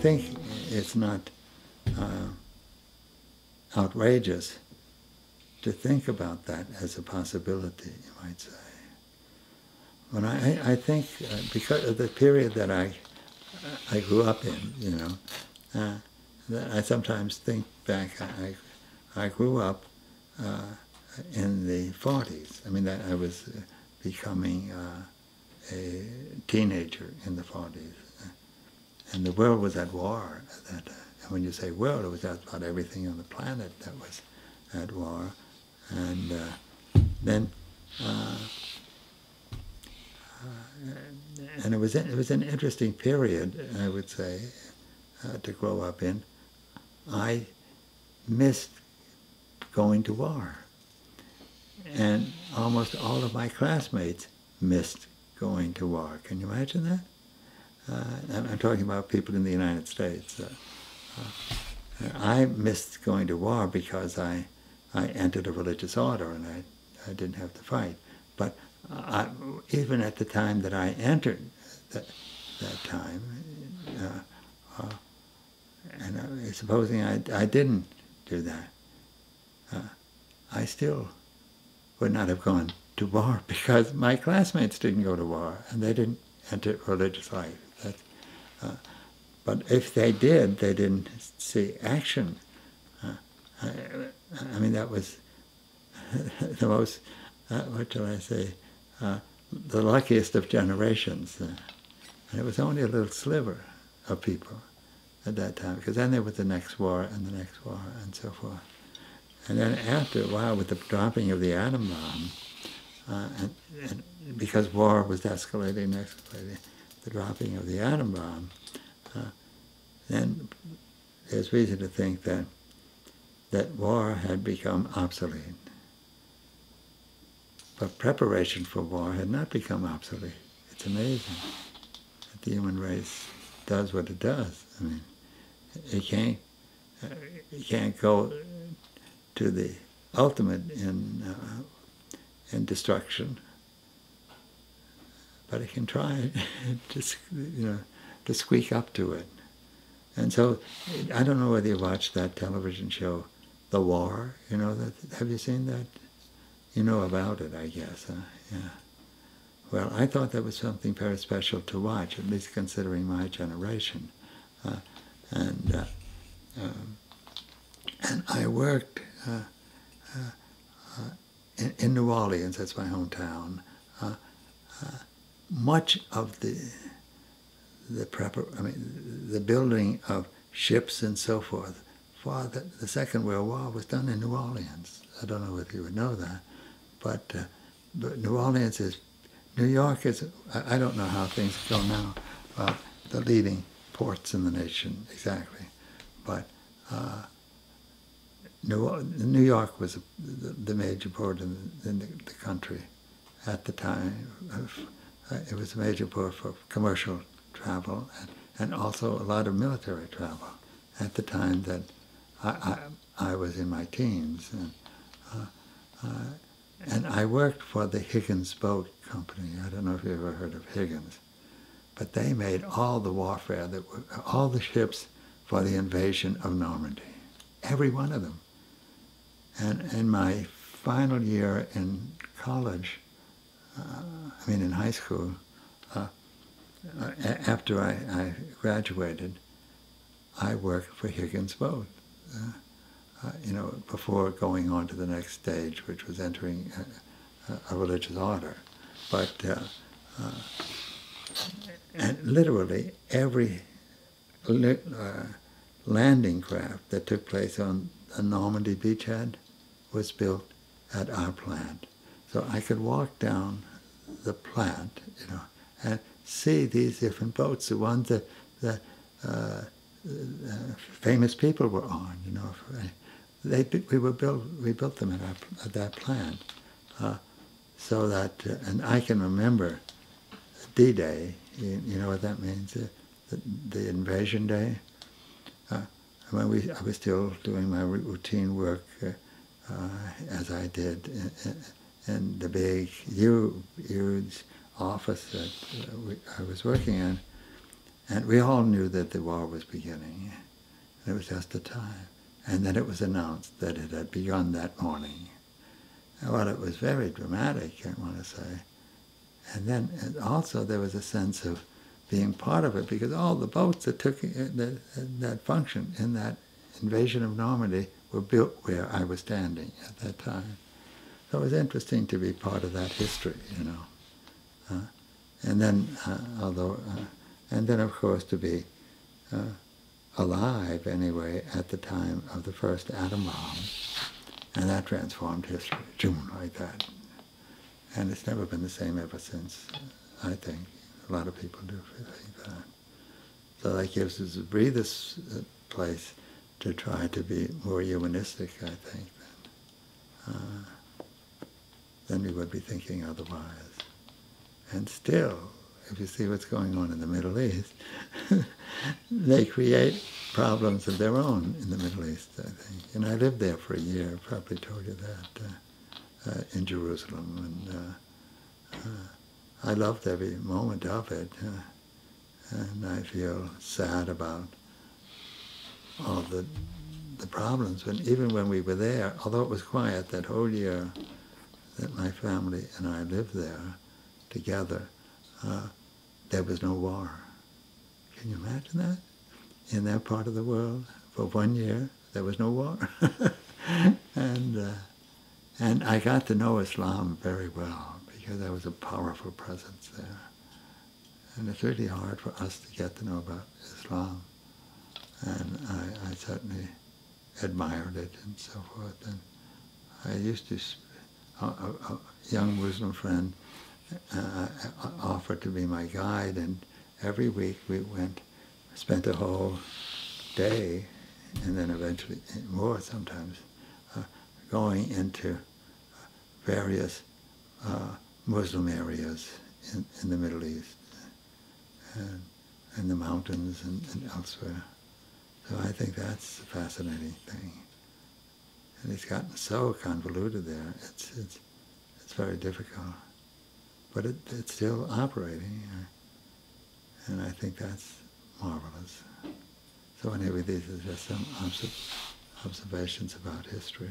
think it's not outrageous to think about that as a possibility, you might say. When I think, because of the period that I grew up in, you know, that I sometimes think back, I grew up in the 40s. I mean, that I was becoming a teenager in the 40s. And the world was at war at that time. And when you say world, it was about everything on the planet that was at war. And then, and it was an interesting period, I would say, to grow up in. I missed going to war. And almost all of my classmates missed going to war. Can you imagine that? I'm talking about people in the United States. I missed going to war because I entered a religious order and I didn't have to fight. But even at the time that I entered that time, and supposing I didn't do that, I still would not have gone to war because my classmates didn't go to war and they didn't enter religious life. But if they did, they didn't see action. I mean, that was the most, what shall I say, the luckiest of generations. And it was only a little sliver of people at that time, because then there was the next war and the next war and so forth. And then after a while, with the dropping of the atom bomb, and because war was escalating, the dropping of the atom bomb, then there's reason to think that war had become obsolete. But preparation for war had not become obsolete. It's amazing that the human race does what it does. I mean, it can't go to the ultimate in destruction, but it can try to squeak up to it. And so, I don't know whether you watched that television show, The War. You know that? Have you seen that? You know about it, I guess. Yeah. Well, I thought that was something very special to watch, at least considering my generation. And I worked in New Orleans. That's my hometown. Much of the building of ships and so forth for the Second World War was done in New Orleans. I don't know whether you would know that, but New Orleans New York is, I don't know how things go now, the leading ports in the nation exactly, but New York was the major port in the country at the time. It was a major port for commercial travel and also a lot of military travel at the time that I was in my teens. And I worked for the Higgins Boat Company. I don't know if you ever heard of Higgins, but they made all the warfare, all the ships for the invasion of Normandy, every one of them. And in my final year in college, in high school, after I graduated, I worked for Higgins Boat, before going on to the next stage, which was entering a religious order. But, and literally every landing craft that took place on a Normandy beachhead was built at our plant. So I could walk down the plant, and see these different boats, the ones that famous people were on, we built them at that plant, so that, and I can remember D-Day. You know what that means? The invasion day. I was still doing my routine work as I did in the big, huge office that I was working in, And we all knew that the war was beginning. It was just a time. And then it was announced that it had begun that morning. Well, it was very dramatic, I want to say. And then also there was a sense of being part of it, because all the boats that took that function in that invasion of Normandy were built where I was standing at that time. So it was interesting to be part of that history, you know. And then, and then of course to be alive anyway at the time of the first atom bomb, and that transformed history, like that. And it's never been the same ever since, I think. A lot of people do think that. So that gives us a breather place to try to be more humanistic, I think, than we would be thinking otherwise. And still, if you see what's going on in the Middle East, they create problems of their own in the Middle East, I think. And I lived there for a year, probably told you that, in Jerusalem. And I loved every moment of it. And I feel sad about all the problems. But even when we were there, although it was quiet that whole year that my family and I lived there together, there was no war. Can you imagine that? In that part of the world, for 1 year, there was no war. And I got to know Islam very well, because there was a powerful presence there. And it's really hard for us to get to know about Islam. And I certainly admired it and so forth. And I used to, a young Muslim friend offered to be my guide, and every week we spent a whole day, and then eventually more sometimes, going into various Muslim areas in the Middle East, and the mountains and elsewhere. So I think that's a fascinating thing. And it's gotten so convoluted there, it's very difficult. But it's still operating, and I think that's marvelous. So anyway, these are just some observations about history.